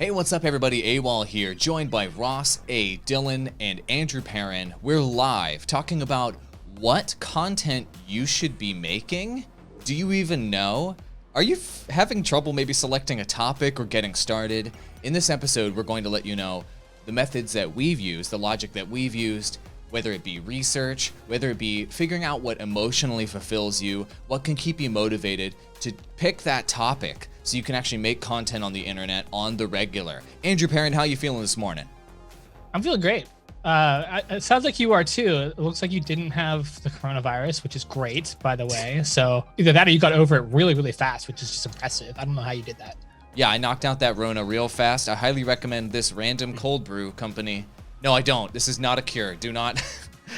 Hey, what's up everybody? AWOL here, joined by Ross, A, Dylan, and Andrew Perrin. We're live talking about what content you should be making. Do you even know? Are you having trouble maybe selecting a topic or getting started? In this episode, we're going to let you know the methods that we've used, the logic that we've used, whether it be research, whether it be figuring out what emotionally fulfills you, what can keep you motivated to pick that topic so you can actually make content on the internet on the regular. Andrew Perrin, how you feeling this morning? I'm feeling great. It sounds like you are too. It looks like you didn't have the coronavirus, which is great, by the way. So either that or you got over it really, really fast, which is just impressive. I don't know how you did that. Yeah, I knocked out that Rona real fast. I highly recommend this random cold brew company. No, I don't. This is not a cure. Do not.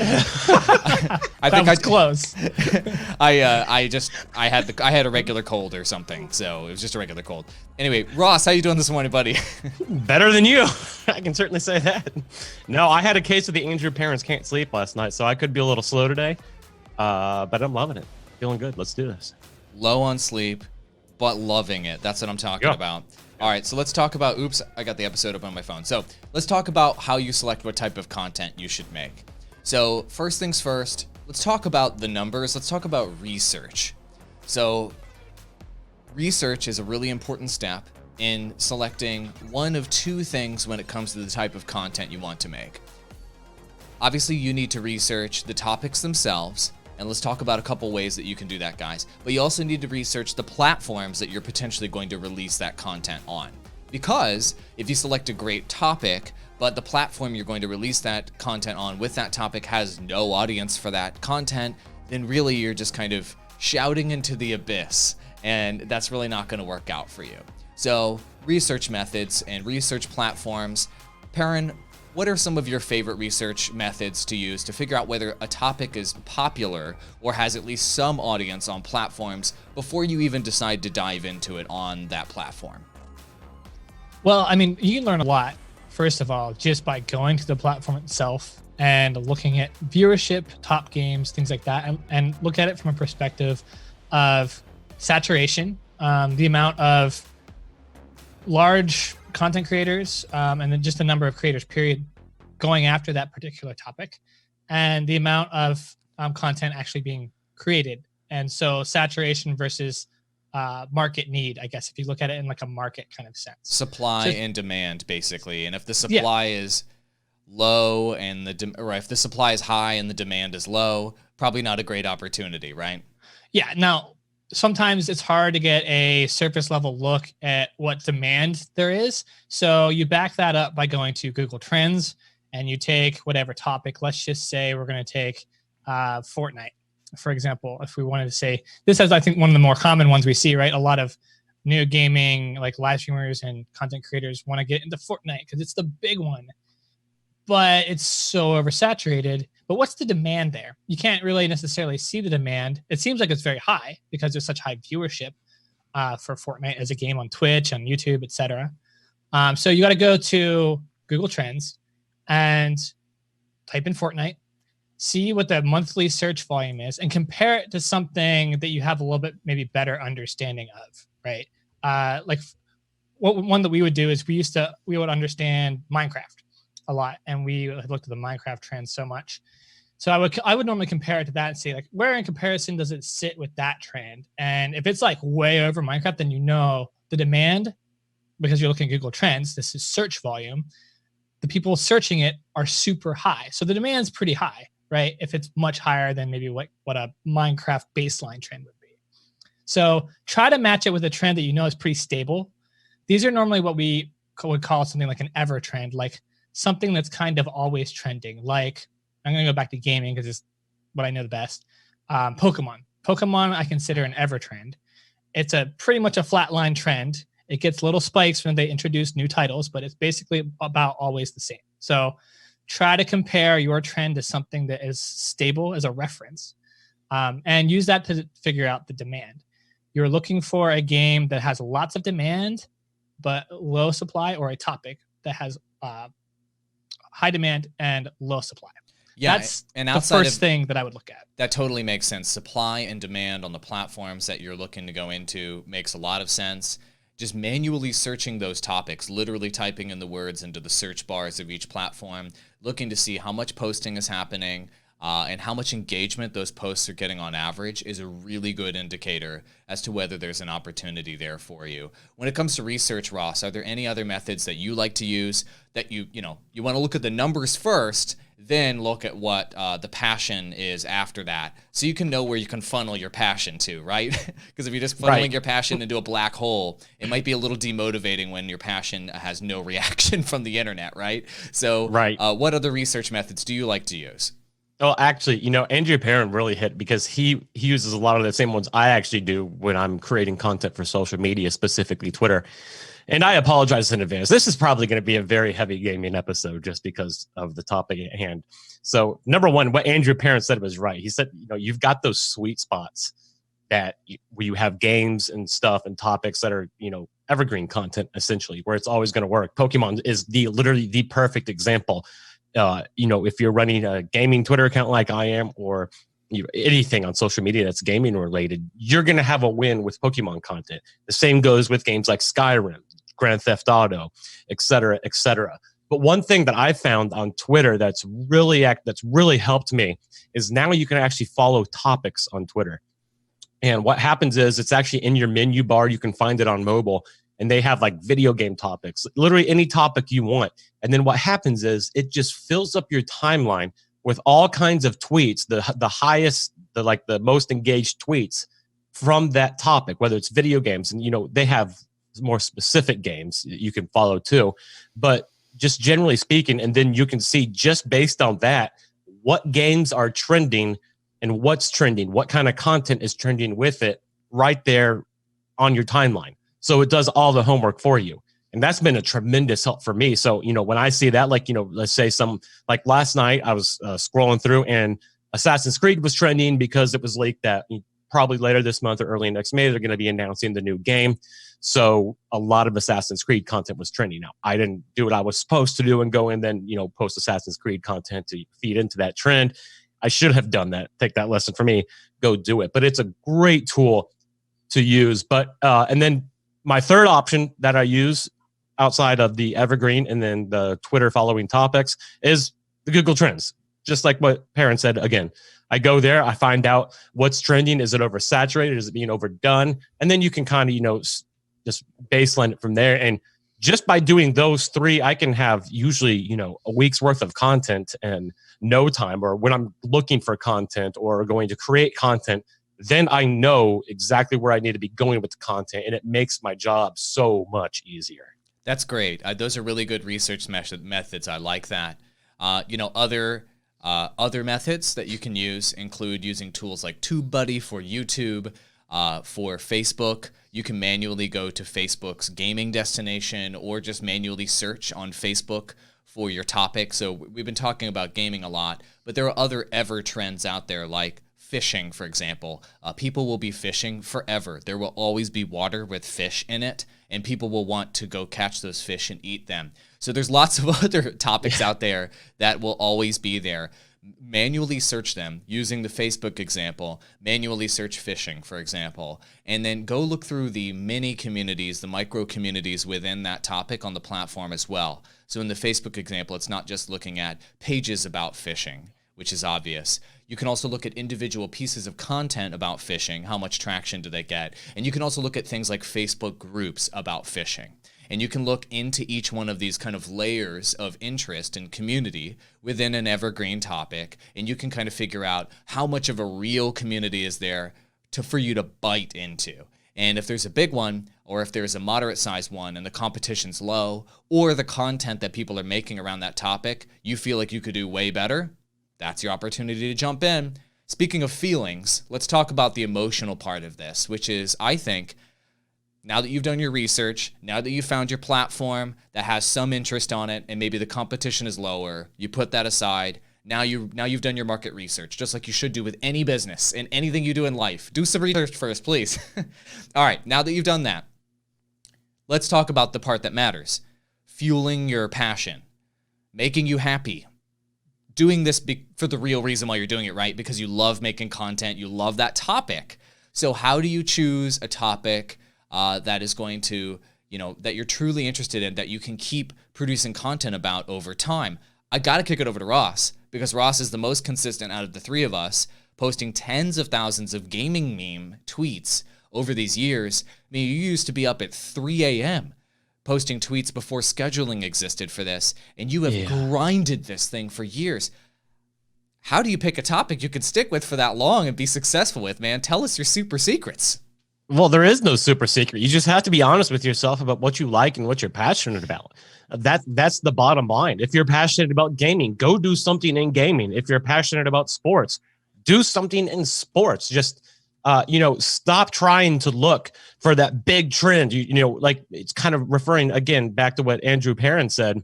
I think I was close. I had a regular cold or something, so it was just a regular cold. Anyway, Ross, how you doing this morning, buddy? Better than you. I can certainly say that. No, I had a case of the Andrew parents can't sleep last night, so I could be a little slow today. But I'm loving it. Feeling good. Let's do this. Low on sleep, but loving it. That's what I'm talking about. All right, so let's talk about, oops, I got the episode up on my phone. So let's talk about how you select what type of content you should make. So first things first, let's talk about the numbers. Let's talk about research. So research is a really important step in selecting one of two things when it comes to the type of content you want to make. Obviously, you need to research the topics themselves, and let's talk about a couple ways that you can do that, guys. But you also need to research the platforms that you're potentially going to release that content on. Because if you select a great topic, but the platform you're going to release that content on with that topic has no audience for that content, then really you're just kind of shouting into the abyss, and that's really not going to work out for you. So research methods and research platforms. Perrin, what are some of your favorite research methods to use to figure out whether a topic is popular or has at least some audience on platforms before you even decide to dive into it on that platform? Well, I mean, you can learn a lot, first of all, just by going to the platform itself and looking at viewership, top games, things like that, and look at it from a perspective of saturation, the amount of large content creators, and then just the number of creators, period, going after that particular topic, and the amount of content actually being created. And so saturation versus market need, I guess, if you look at it in like a market kind of sense. Supply and demand, basically. And if the supply is low and or if the supply is high and the demand is low, probably not a great opportunity, right? Yeah. Now, sometimes it's hard to get a surface level look at what demand there is. So you back that up by going to Google Trends and you take whatever topic. Let's just say we're going to take Fortnite, for example. If we wanted to say, this is, I think, one of the more common ones we see, right? A lot of new gaming, like live streamers and content creators want to get into Fortnite because it's the big one, but it's so oversaturated. But what's the demand there? You can't really necessarily see the demand. It seems like it's very high because there's such high viewership for Fortnite as a game on Twitch, on YouTube, etc. So you got to go to Google Trends and type in Fortnite, see what the monthly search volume is, and compare it to something that you have a little bit maybe better understanding of, right? Like one that we would do is we would understand Minecraft a lot, and we had looked at the Minecraft trends so much. So I would normally compare it to that and say, like, where in comparison does it sit with that trend? And if it's like way over Minecraft, then you know the demand, because you're looking at Google Trends, this is search volume. The people searching it are super high. So the demand's pretty high, right? If it's much higher than maybe what a Minecraft baseline trend would be. So try to match it with a trend that you know is pretty stable. These are normally what we would call something like an ever trend, like something that's kind of always trending. Like, I'm going to go back to gaming because it's what I know the best. Pokemon. Pokemon I consider an ever trend. It's pretty much a flatline trend. It gets little spikes when they introduce new titles, but it's basically about always the same. So try to compare your trend to something that is stable as a reference, and use that to figure out the demand. You're looking for a game that has lots of demand but low supply, or a topic that has high demand and low supply. Yeah, that's and the first thing that I would look at. That totally makes sense. Supply and demand on the platforms that you're looking to go into makes a lot of sense. just manually searching those topics, literally typing in the words into the search bars of each platform, looking to see how much posting is happening, and how much engagement those posts are getting on average is a really good indicator as to whether there's an opportunity there for you. When it comes to research, Ross, are there any other methods that you like to use that you want to look at the numbers first, then look at what the passion is after that, so you can know where you can funnel your passion to, right? Because if you're just funneling your passion into a black hole, it might be a little demotivating when your passion has no reaction from the internet, right? So what other research methods do you like to use? Well, actually, Andrew Perrin really hit, because he uses a lot of the same ones I actually do when I'm creating content for social media, specifically Twitter. And I apologize in advance. This is probably going to be a very heavy gaming episode just because of the topic at hand. So number one, what Andrew Perrin said was right. He said, you've got those sweet spots where you have games and stuff and topics that are, evergreen content, essentially, where it's always going to work. Pokemon is literally the perfect example. If you're running a gaming Twitter account like I am, or anything on social media that's gaming related, you're going to have a win with Pokemon content. The same goes with games like Skyrim, Grand Theft Auto, et cetera, et cetera. But one thing that I found on Twitter that's really helped me is now you can actually follow topics on Twitter. And what happens is it's actually in your menu bar. You can find it on mobile. And they have like video game topics, literally any topic you want. And then what happens is it just fills up your timeline with all kinds of tweets, the highest, the most engaged tweets from that topic, whether it's video games. And, they have more specific games you can follow too. But just generally speaking, and then you can see just based on that, what games are trending and what's trending, what kind of content is trending with it right there on your timeline. So it does all the homework for you. And that's been a tremendous help for me. So, when I see that, let's say like last night, I was scrolling through and Assassin's Creed was trending because it was leaked that probably later this month or early next May, they're going to be announcing the new game. So a lot of Assassin's Creed content was trending. Now, I didn't do what I was supposed to do and go and then, post Assassin's Creed content to feed into that trend. I should have done that. Take that lesson from me. Go do it. But it's a great tool to use. But and then my third option that I use outside of the evergreen and then the Twitter following topics is the Google Trends. Just like what Perrin said, again, I go there, I find out what's trending. Is it oversaturated? Is it being overdone? And then you can kind of, just baseline it from there. And just by doing those three, I can have usually, a week's worth of content in no time. Or when I'm looking for content or going to create content, then I know exactly where I need to be going with the content, and it makes my job so much easier. That's great. Those are really good research methods. I like that. Other methods that you can use include using tools like TubeBuddy for YouTube. For Facebook, you can manually go to Facebook's gaming destination or just manually search on Facebook for your topic. So we've been talking about gaming a lot, but there are other ever trends out there like fishing, for example. People will be fishing forever. There will always be water with fish in it, and people will want to go catch those fish and eat them. So there's lots of other topics out there that will always be there. Manually search them using the Facebook example. Manually search fishing, for example, and then go look through the mini communities, the micro communities within that topic on the platform as well. So in the Facebook example, it's not just looking at pages about fishing, which is obvious. You can also look at individual pieces of content about fishing. How much traction do they get? And you can also look at things like Facebook groups about fishing. And you can look into each one of these kind of layers of interest and community within an evergreen topic. And you can kind of figure out how much of a real community is there for you to bite into. And if there's a big one, or if there's a moderate sized one and the competition's low, or the content that people are making around that topic, you feel like you could do way better, that's your opportunity to jump in. Speaking of feelings, let's talk about the emotional part of this, which is, I think, now that you've done your research, now that you've found your platform that has some interest on it, and maybe the competition is lower, you put that aside. Now you've done your market research, just like you should do with any business and anything you do in life. Do some research first, please. All right, now that you've done that, let's talk about the part that matters. Fueling your passion, making you happy. Doing this for the real reason why you're doing it, right? Because you love making content, you love that topic. So how do you choose a topic that is going to that you're truly interested in, that you can keep producing content about over time. I got to kick it over to Ross, because Ross is the most consistent out of the three of us, posting tens of thousands of gaming meme tweets over these years. I mean, you used to be up at 3 a.m. posting tweets before scheduling existed for this, and you have grinded this thing for years. How do you pick a topic you can stick with for that long and be successful with, man? Tell us your super secrets. Well, there is no super secret. You just have to be honest with yourself about what you like and what you're passionate about. That's the bottom line. If you're passionate about gaming, go do something in gaming. If you're passionate about sports, do something in sports. Just stop trying to look for that big trend. Like, it's kind of referring again back to what Andrew Perrin said.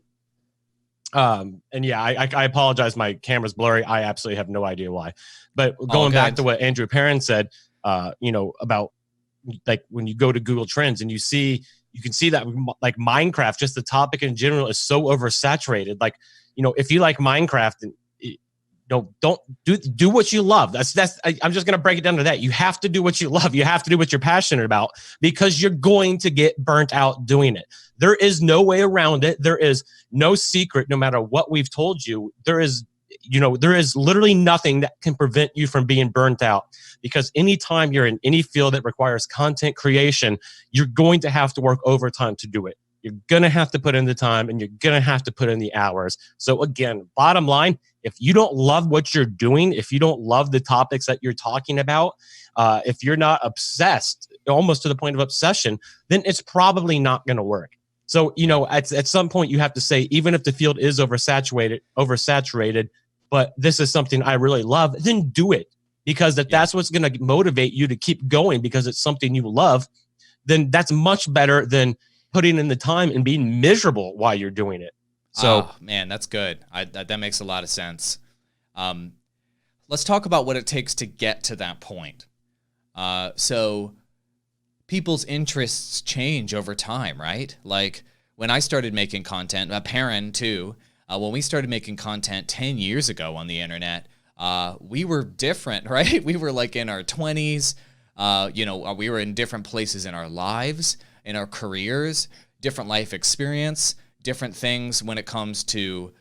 I apologize. My camera's blurry. I absolutely have no idea why. But going back to what Andrew Perrin said, about like when you go to Google Trends and you can see that like Minecraft, just the topic in general is so oversaturated. Like, if you like Minecraft, and don't do what you love. I'm just going to break it down to that. You have to do what you love. You have to do what you're passionate about, because you're going to get burnt out doing it. There is no way around it. There is no secret, no matter what we've told you. There is literally nothing that can prevent you from being burnt out, because anytime you're in any field that requires content creation, you're going to have to work overtime to do it. You're going to have to put in the time, and you're going to have to put in the hours. So again, bottom line, if you don't love what you're doing, if you don't love the topics that you're talking about, if you're not obsessed, almost to the point of obsession, then it's probably not going to work. So, at some point you have to say, even if the field is oversaturated, but this is something I really love, then do it. Because if that's what's going to motivate you to keep going, because it's something you love, then that's much better than putting in the time and being miserable while you're doing it. So, man, that's good. That makes a lot of sense. Let's talk about what it takes to get to that point. So people's interests change over time, right? Like when I started making content, Perrin too, when we started making content 10 years ago on the internet, we were different, right? We were like in our 20s, we were in different places in our lives, in our careers, different life experience, different things when it comes to,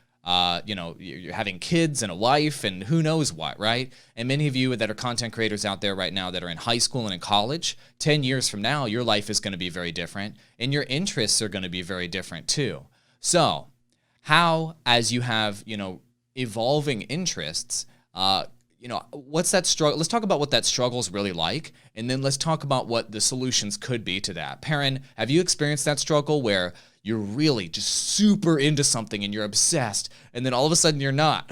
you're having kids and a wife and who knows what, right? And many of you that are content creators out there right now that are in high school and in college, 10 years from now, your life is going to be very different and your interests are going to be very different too. So how, as you have, evolving interests, what's that struggle? Let's talk about what that struggle is really like, and then let's talk about what the solutions could be to that. Perrin, have you experienced that struggle where you're really just super into something and you're obsessed, and then all of a sudden you're not,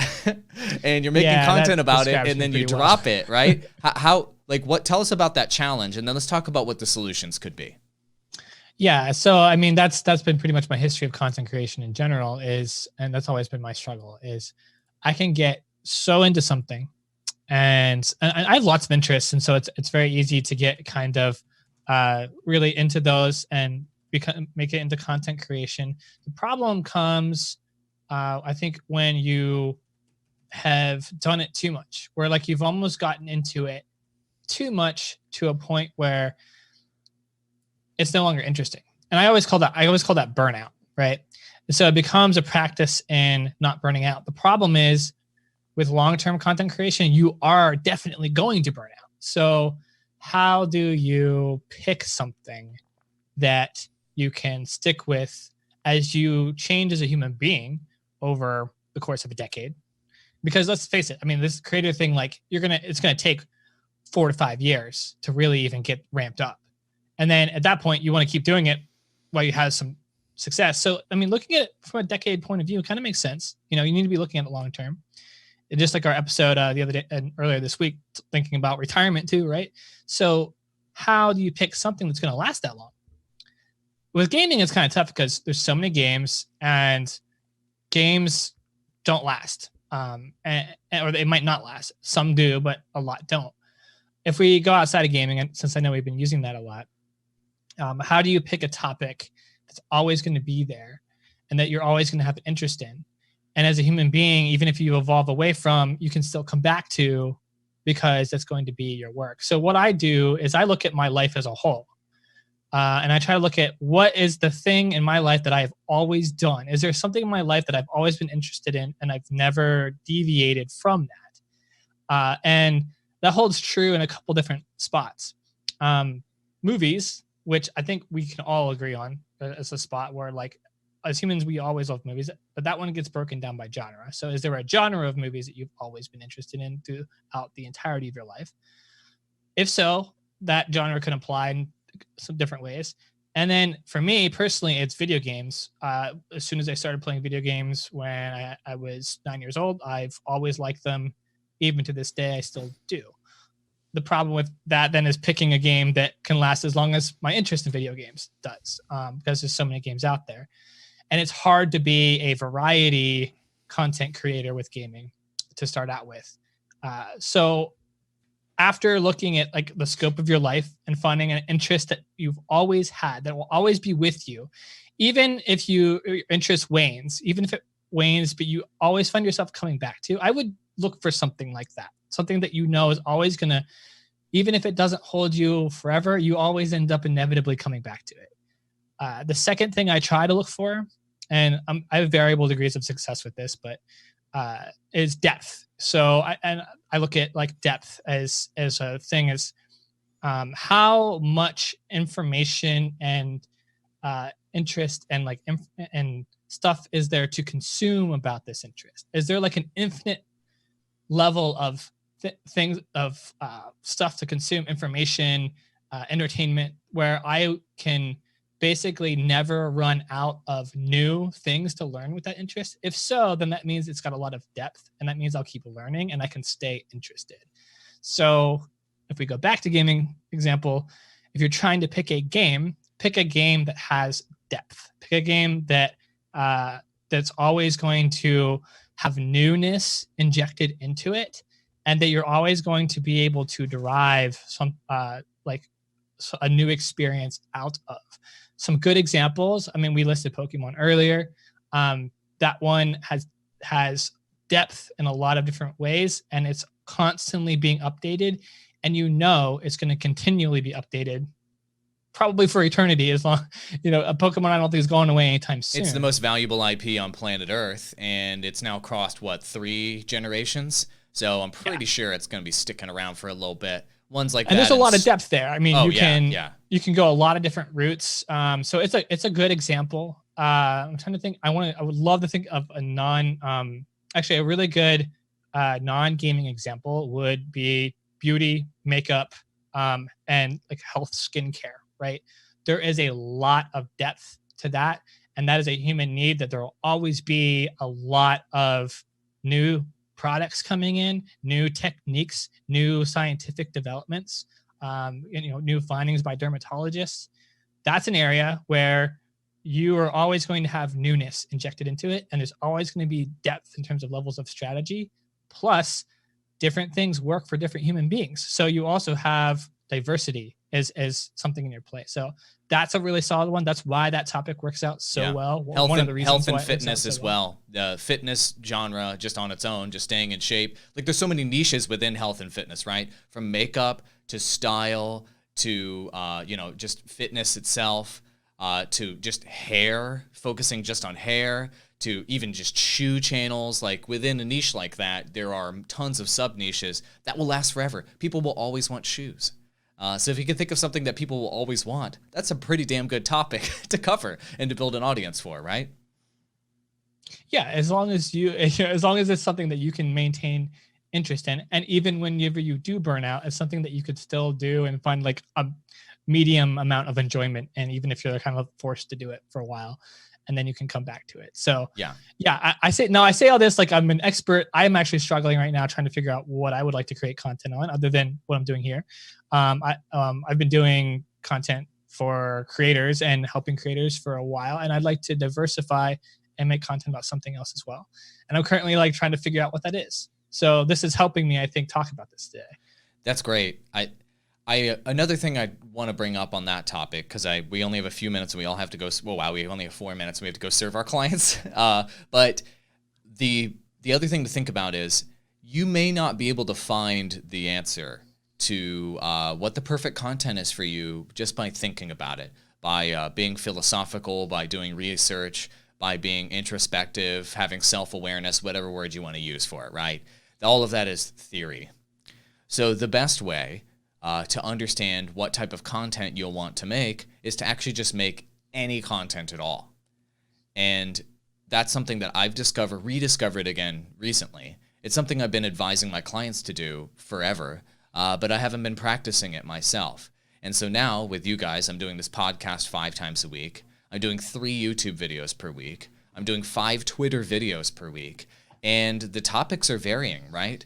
and you're making content about it, and then you drop it, right? Tell us about that challenge, and then let's talk about what the solutions could be. Yeah, so I mean that's been pretty much my history of content creation in general, and that's always been my struggle, is I can get so into something, and I have lots of interests, and so it's very easy to get kind of really into those and make it into content creation. The problem comes, I think, when you have done it too much, where like you've almost gotten into it too much to a point where it's no longer interesting. And I always call that burnout, right? And so it becomes a practice in not burning out. The problem is with long-term content creation, you are definitely going to burn out. So how do you pick something that you can stick with as you change as a human being over the course of a decade? Because let's face it, I mean, this creator thing, like it's gonna take 4 to 5 years to really even get ramped up. And then at that point, you want to keep doing it while you have some success. So, I mean, looking at it from a decade point of view, it kind of makes sense. You need to be looking at it long term. And just like our episode the other day and earlier this week, thinking about retirement too, right? So how do you pick something that's going to last that long? With gaming, it's kind of tough because there's so many games, and games don't last, or they might not last. Some do, but a lot don't. If we go outside of gaming, and since I know we've been using that a lot, how do you pick a topic that's always going to be there and that you're always going to have an interest in? And as a human being, even if you evolve away from, you can still come back to, because that's going to be your work. So what I do is I look at my life as a whole. And I try to look at what is the thing in my life that I've always done. Is there something in my life that I've always been interested in and I've never deviated from that? And that holds true in a couple different spots. Movies, which I think we can all agree on as a spot where, like, as humans, we always love movies, but that one gets broken down by genre. So is there a genre of movies that you've always been interested in throughout the entirety of your life? If so, that genre can apply in some different ways. And then for me personally, it's video games. As soon as I started playing video games when I was 9 years old, I've always liked them. Even to this day, I still do. The problem with that then is picking a game that can last as long as my interest in video games does, because there's so many games out there. And it's hard to be a variety content creator with gaming to start out with. So after looking at like the scope of your life and finding an interest that you've always had, that will always be with you, even if your interest wanes, but you always find yourself coming back to, I would look for something like that. Something that you know is always going to, even if it doesn't hold you forever, you always end up inevitably coming back to it. The second thing I try to look for, and I have variable degrees of success with this, but is depth. So I look at like depth as a thing as how much information and interest and like and stuff is there to consume about this interest? Is there like an infinite level of things of stuff to consume, information, entertainment, where I can basically never run out of new things to learn with that interest? If so, then that means it's got a lot of depth, and that means I'll keep learning and I can stay interested. So if we go back to gaming example, if you're trying to pick a game that has depth. Pick a game that that's always going to have newness injected into it, and that you're always going to be able to derive some a new experience out of. Some good examples. I mean, we listed Pokemon earlier. That one has depth in a lot of different ways, and it's constantly being updated. And you know it's going to continually be updated, probably for eternity. As long, a Pokemon I don't think is going away anytime soon. It's the most valuable IP on planet Earth, and it's now crossed 3 generations. So I'm pretty sure it's going to be sticking around for a little bit. Ones like and that, there's a lot of depth there. I mean, you can go a lot of different routes. So it's a good example. I'm trying to think. I would love to think of a a really good non-gaming example would be beauty, makeup, and like health, skincare. Right? There is a lot of depth to that, and that is a human need. That there will always be a lot of new products coming in, new techniques, new scientific developments, new findings by dermatologists. That's an area where you are always going to have newness injected into it, and there's always going to be depth in terms of levels of strategy. Plus, different things work for different human beings. So you also have diversity as something in your play. So that's a really solid one. That's why that topic works out so well. Health and fitness as well. The fitness genre just on its own, just staying in shape. Like there's so many niches within health and fitness, right? From makeup to style to just fitness itself, to just hair, focusing just on hair, to even just shoe channels. Like within a niche like that, there are tons of sub niches that will last forever. People will always want shoes. So if you can think of something that people will always want, that's a pretty damn good topic to cover and to build an audience for, right? Yeah, as long as it's something that you can maintain interest in, and even whenever you do burn out, it's something that you could still do and find like a medium amount of enjoyment, and even if you're kind of forced to do it for a while, and then you can come back to it. So I say all this like I'm an expert. I'm actually struggling right now trying to figure out what I would like to create content on other than what I'm doing here. I've been doing content for creators and helping creators for a while, and I'd like to diversify and make content about something else as well. And I'm currently like trying to figure out what that is. So this is helping me, I think, talk about this today. That's great. Another thing I want to bring up on that topic, because we only have a few minutes and we all have to go. Well, wow, we only have 4 minutes and we have to go serve our clients. But the other thing to think about is you may not be able to find the answer to what the perfect content is for you just by thinking about it. by being philosophical, by doing research, by being introspective, having self-awareness, whatever word you want to use for it, right? All of that is theory. So the best way to understand what type of content you'll want to make is to actually just make any content at all. And that's something that I've rediscovered again recently. It's something I've been advising my clients to do forever, but I haven't been practicing it myself. And so now with you guys, I'm doing this podcast 5 times a week. I'm doing 3 YouTube videos per week. I'm doing 5 Twitter videos per week. And the topics are varying, right?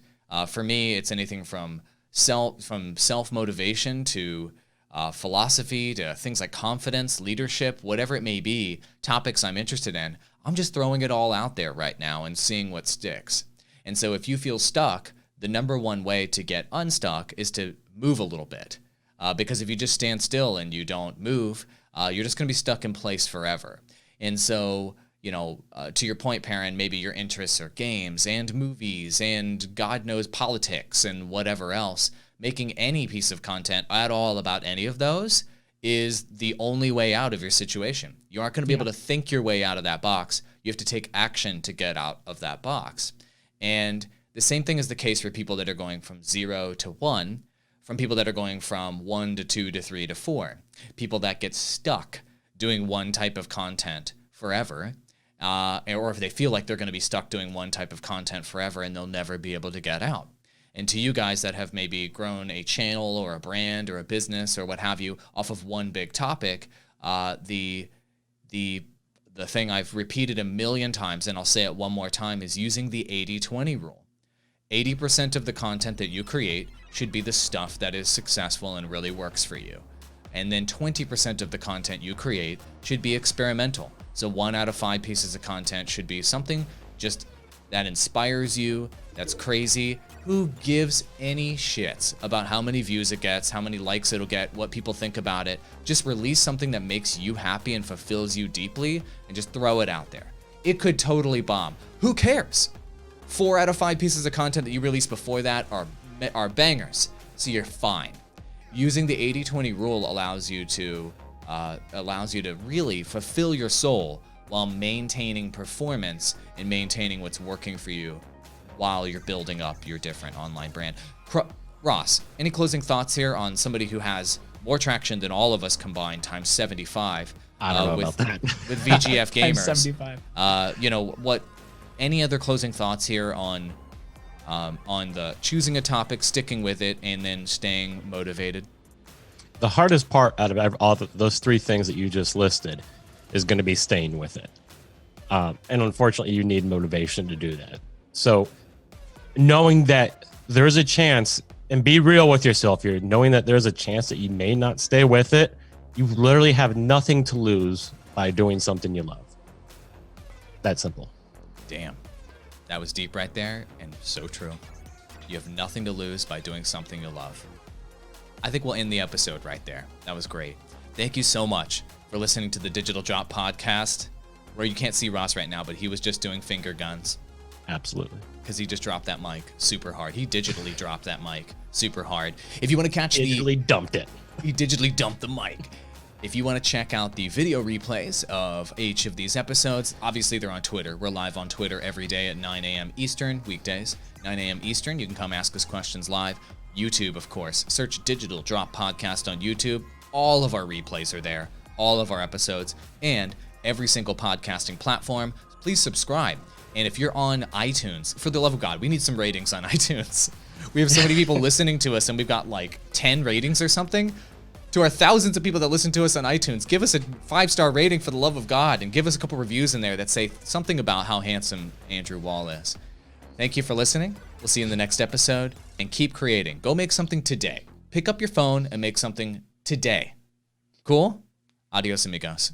For me, it's anything from self-motivation to philosophy to things like confidence, leadership, whatever it may be, topics I'm interested in. I'm just throwing it all out there right now and seeing what sticks. And so if you feel stuck, the number one way to get unstuck is to move a little bit. Because if you just stand still and you don't move, you're just going to be stuck in place forever. And so, to your point, Perrin, maybe your interests are games and movies and God knows politics and whatever else. Making any piece of content at all about any of those is the only way out of your situation. You aren't going to be able to think your way out of that box. You have to take action to get out of that box. And the same thing is the case for people that are going from 0 to 1, from people that are going from 1 to 2 to 3 to 4, people that get stuck doing one type of content forever, or if they feel like they're going to be stuck doing one type of content forever and they'll never be able to get out. And to you guys that have maybe grown a channel or a brand or a business or what have you off of one big topic, the thing I've repeated a million times, and I'll say it one more time, is using the 80-20 rule. 80% of the content that you create should be the stuff that is successful and really works for you. And then 20% of the content you create should be experimental. So 1 out of 5 pieces of content should be something just that inspires you, that's crazy. Who gives any shits about how many views it gets, how many likes it'll get, what people think about it? Just release something that makes you happy and fulfills you deeply and just throw it out there. It could totally bomb. Who cares? 4 out of 5 pieces of content that you release before that are bangers, so you're fine. Using the 80-20 rule allows you to really fulfill your soul while maintaining performance and maintaining what's working for you while you're building up your different online brand. Ross, any closing thoughts here on somebody who has more traction than all of us combined times 75? I don't know about that. With VGF gamers. Times 75. Any other closing thoughts here on the choosing a topic, sticking with it, and then staying motivated? The hardest part out of all those 3 things that you just listed is going to be staying with it. And unfortunately, you need motivation to do that. So knowing that there's a chance, and be real with yourself here, knowing that there's a chance that you may not stay with it, you literally have nothing to lose by doing something you love. That simple. Damn. That was deep right there, and so true. You have nothing to lose by doing something you love. I think we'll end the episode right there. That was great. Thank you so much for listening to the Digital Drop Podcast, where you can't see Ross right now, but he was just doing finger guns. Absolutely. Because he just dropped that mic super hard. He digitally dropped that mic super hard. If you want to catch dumped it. He digitally dumped the mic. If you want to check out the video replays of each of these episodes, obviously they're on Twitter. We're live on Twitter every day at 9 a.m. Eastern, weekdays, 9 a.m. Eastern. You can come ask us questions live. YouTube, of course. Search Digital Drop Podcast on YouTube. All of our replays are there, all of our episodes, and every single podcasting platform. Please subscribe. And if you're on iTunes, for the love of God, we need some ratings on iTunes. We have so many people listening to us, and we've got like 10 ratings or something. To our thousands of people that listen to us on iTunes, give us a 5-star rating for the love of God, and give us a couple reviews in there that say something about how handsome Andrew Wall is. Thank you for listening. We'll see you in the next episode, and keep creating. Go make something today. Pick up your phone and make something today. Cool? Adios, amigos.